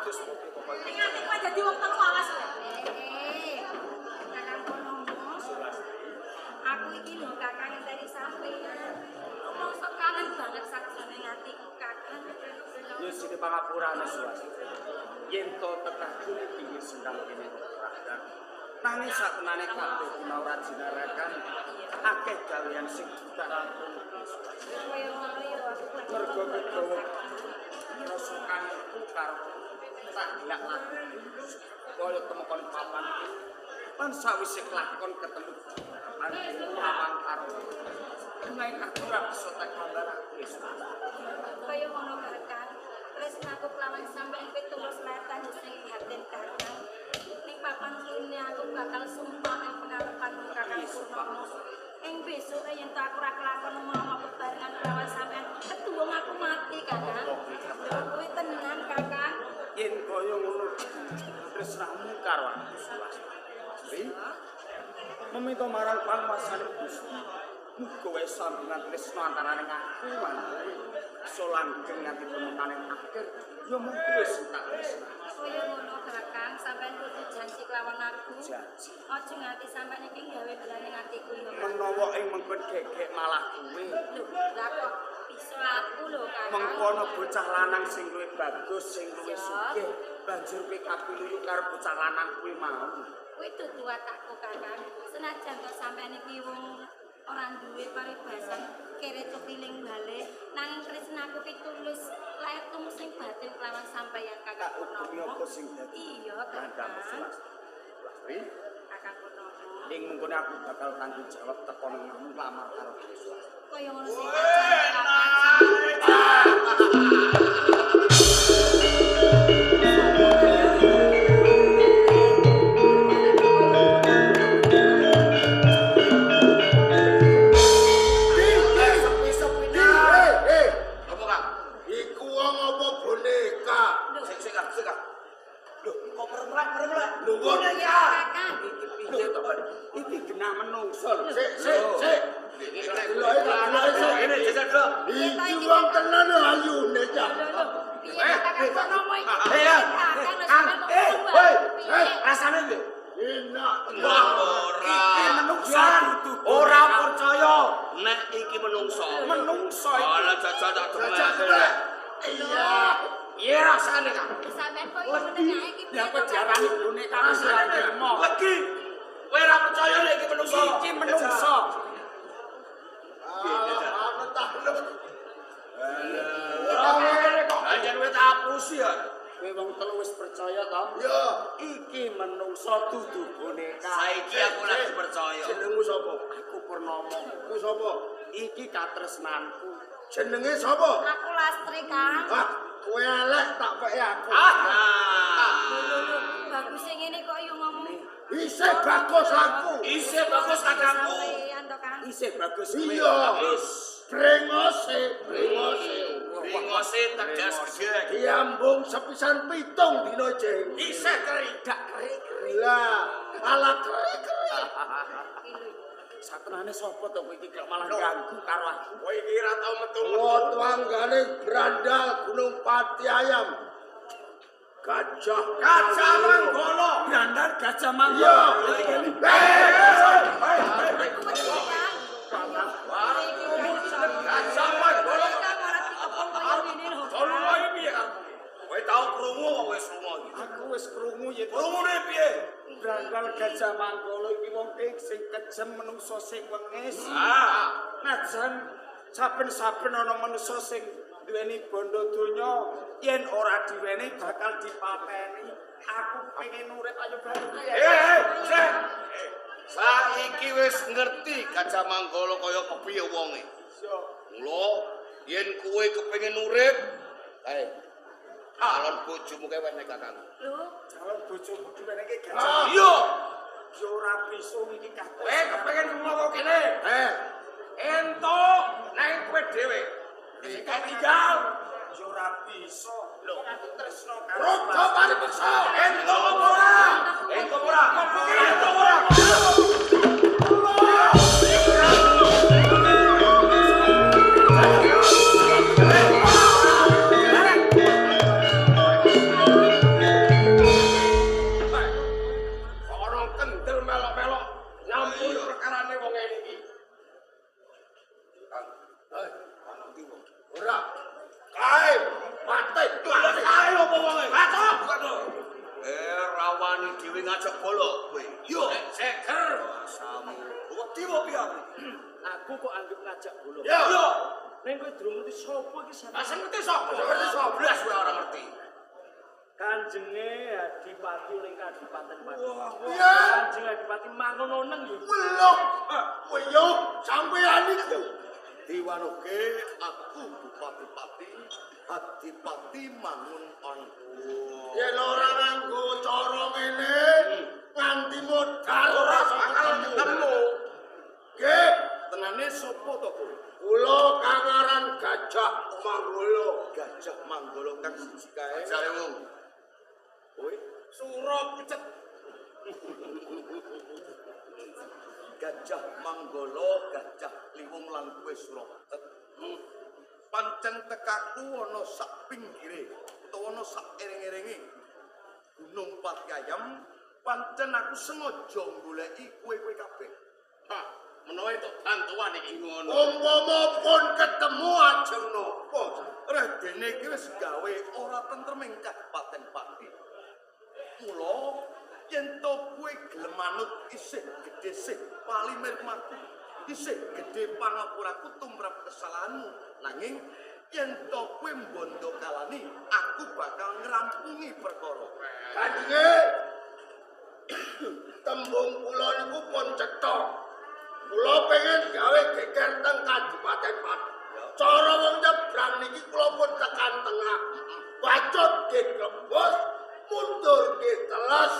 adus putih kok. Ngerti kowe dadi wong telu awas kowe. Kakang Purnomo. Aku iki lho Kakang ngenteni sampeyan. Mosok kangen banget sakjane atiku Kakang. Ya sing pangapurane suas. Yen to tekan kuwi pinggir sendang kene Pradan. Nanging satenane kabeh ora jinarakan akeh gawean sing ditarakun. Kaya ngono ya aku Mergo kedawa rasukanku karo tak gelak lagi. Kaya temokon papan iki. Lan sawise kelakon ketemu papan karo. Nanging aku ora bisa tak gambarake. kaya ngono Kakang. Tresnaku kelawan sampeyan kuwi tulus letan sing batin Kakang. Ning papan kene aku bakal sumpah ing pengarepan Kakang Purnomo. Ing besok yen tak ora kelakon mau bebarengan kelawan sampeyan, ketuwung aku mati Kakang. Lho kuwi tenan Kakang. Yen kaya ngono tresnamu karo aku suwas. Meminta marang panguasane Gusti. Muga wae sambungan tresna antaraning aku lan kowe iso langgeng nganti pemutaning akhir. Ya mung kowe sing tak tresna. Kaya ngono Kakang, sampeyan kudu janji kelawan aku. Janji. Aja nganti sampeyan iki gawe belaning atiku ya. Menawa ing mengkon gegek malah kowe. Lho, lah kok iso aku lho Kakang. Mengkono bocah lanang sing luwih bagus, sing luwih sugih, banjur kowe kapiluyu karo bocah lanang kuwi mau. Kuwi dudu watakku Kakang. Senajan to sampeyan iki wong ora duwe paribasan kere kepiling bali, nanging tresnaku ki tulus lair tumus sing batin kelawan sampeyan Kakang Kuwi Purnomo. apa sing dadi? Iya Kakang. Lasri, Kakang Purnomo. ing mengkono aku bakal tanggung jawab teko nang lamar karo Kristus. Kaya ngono sing Kakang. Iki genah menungso lho. Sik. Ini jajal dulu. Iki wong tenan ayune cah. Piye Kakang Purnomo iki? Rasane piye? Enak. Iki menungso dudu. Ora percaya nek iki menungso. Menungso iki. Ala jajal tak demek. Iya. Iya rasane kan. Sampeyan kok iso menengae iki Ya kok diarani boneka rasane lemah. Lagi. Kowe ora percaya nek iki menungso. Iki menungso. Apa tak lho. Ora ngene kok. Anjen wis apusi ya. Kowe wong telu wis percaya to? Ya. Iki menungso dudu boneka. Saiki aku lagi percaya. Jenengmu sapa? Aku Purnomo. Ku sapa? Iki katresnanku. Jenenge sapa? Aku Lastri Kang. Ah, kowe elek tak peke aku. Lho, bagus sing ngene kok yo ngomong. Isih bagus aku. Isih bagus kakangku. Sampeyan to Kang. Isih bagus kowe. Iya. Bagus. Brengose. Bringose tegas gede. Diambung sepisan 7 dina jeng. Isih keridak keri-keri. Lah, ala keri-keri. Satenane sapa to kowe iki kok malah ganggu karo aku. Kowe iki ora tau metu. Tanggane Brandal Gunung Pati Ayam. Gajah Manggolo. Brandal Gajah Manggolo. Iya. Gajah Manggolo. Tolong wae piye kamu? Kowe tau krungu apa wis krungu iki? Aku wis krungu yen Krungune piye? Brandal Gajah Manggolo iki wong sing kejem menungso sing wengis. Najan saben-saben ana manungsa sing duweni bondo donya yen ora diweni bakal dipateni. Aku pengen urip ayo baru. Sik. Saiki wis ngerti Gajah Manggolo kaya kepiye wonge. Mula yen kowe kepengin urip, calon bojomu kowe wene Kakang. Lho, Calon bojoku diwenehke Gajah. Iya. Yo ora bisa iki kabeh. Kowe kepengin ngono kene? Entuk nang kowe dhewe. Sing tinggal Yo ora bisa. Lho, aku tresno karo. Rodo paripeksa. Entuk apa ora? Entuk ora? Entuk ora? ngajak bola kowe. Yo, Seger. samu. Wedi wae piye? Aku kok anggap ngajak bola. Yo. Ning kowe durung ngerti sapa iki sampe. Asal ngerti sapa? Ngerti sapa? Blas kowe ora ngerti. Kanjenge Adipati ning Kadipaten Pati. Iya. Kanjeng Adipati mangononeng lho. Weloh. Koyo sampeyan iku. Diwanoke aku Bupati Pati, Adipati mangun anku. Yen ora nganggo cara ngene, nganti modal ora ketemu. Nggih, tenane sapa to kowe? Kula Kang aran Gajah Manggolo. Gajah Manggolo kang siji kae. Jaremu. Kowe sura pecet. Gajah Manggolo, Gajah Liwung lan kowe sura pecet. Pancen tekaku ana sak pinggire utawa ana sak ering-eringe Gunung Patiayam. Pancen aku sengaja goleki kowe-kowe kabeh. Hah, menawa itu bantuan iki ngono. Umpama pun ketemu ajeng napa? Radene iki wis gawe ora tentrem ing Kabupaten Pati. Mula yen to kowe gelem manut isih gedhe sih palimer mati. Isih gedhe pangapuraku tumrap kesalahanmu. Nanging yen to kowe mbondo kalani, aku bakal ngrampungi perkara. Kanjenge tembung kula niku pun cetha. Kula pengen gawe geger teng Kadipaten Pati. Cara wong nyebrang niki kula pun tekan tengah. Bacot nggih glebos, mundur nggih telas.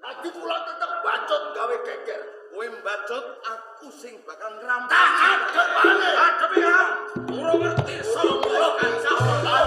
Dadi kula tetep bacot gawe geger. Kowe mbacot, aku sing bakal ngrampungi. Adep maneh. Adep ya. Ora ngerti sapa Gajah.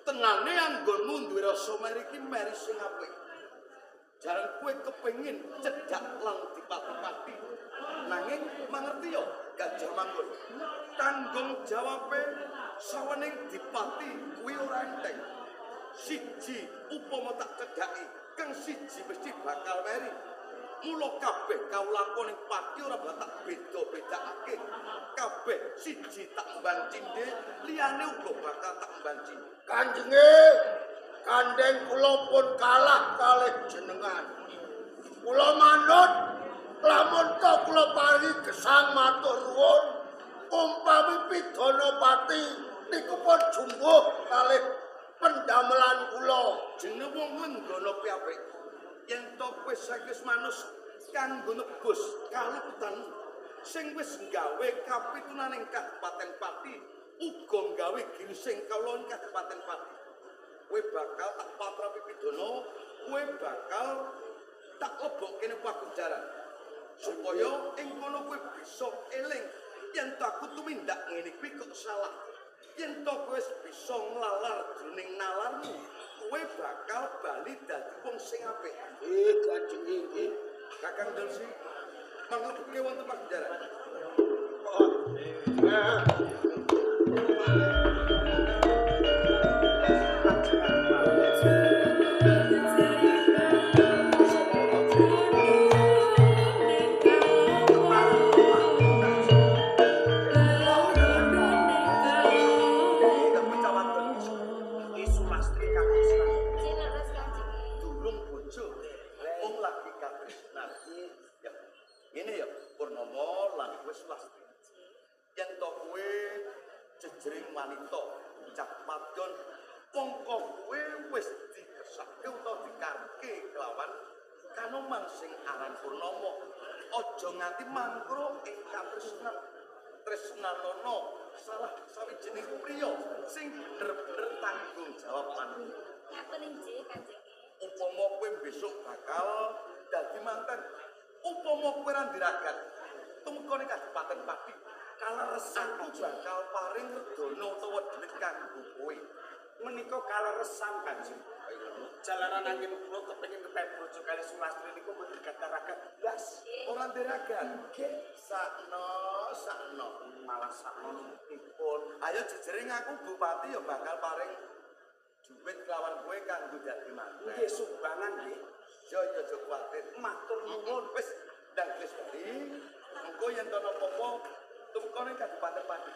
Tenane anggonmu duwe rasa meri iki meri sing apik. Jarang kowe kepengin cedhak lang dipati-pati. Nanging mangerti yo Gajah Manggolo. Tanggung jawabe sawening dipati kuwi ora enteng. Siji upama tak cedhaki, kang siji mesti bakal meri. Mula kabeh kawulaku ning pati ora bakal beda-bedakake. Kabeh siji tak mbang cindhe, liyane uga bakal tak mbang cindhe. Kanjenge kandheng kula pun kalah kalih jenengan. Kula manut lamun to kula paringi gesang matur nuwun umpami pidana pati niku pun jumbuh kalih pendamelan kula. Jeneng wong nggono piapik. Yen to kowe saiki manus kanggo nebus kaluputan sing wis gawe kapitunaning Kabupaten Pati uga gawe ginsing kawula ing Kabupaten Pati. Kowe bakal tak patrapi pidana, kowe bakal tak lebokke ning pagunjaran. Supaya ing kono kowe bisa eling yen to aku tumindak ngene kuwi kok salah. Yen to kowe bisa nglalar jroning nalarmu, kowe bakal bali dadi wong sing apik. Kanjeng iki Kakang Delsi manglebokke wonten pagunjaran. Ini ya Purnomo lan wis Lasti. Yen to kowe jejering wanita cak wadon mongko kowe Kanoman sing aran Purnomo aja nganti mangkro ing katresnan tresnanono salah sawijining priya sing bener-bener tanggung jawab manut. Ngaten inggih Kanjeng. Upama kowe besok bakal dadi manten, upama kowe ra ndiragat tumekane Kadipaten Pati kaleresanku bakal paring redono utawa dhuwit kanggo kowe. Menika kaleresan Kanjeng. Jalaran angin kula kepengin ketemu bojo kali Sulastri niku mboten gataragat blas. Ora ndiragat nggih sakno Malah sakno. pun ayo jejere ngaku bupati ya bakal paring duit kelawan kowe kanggo dadi manten. Nggih sumbangan nggih. Yo aja kuwatir. Matur nuwun. Wis ndang wis bali. Engko yen ana apa-apa tumekane Kadipaten Pati.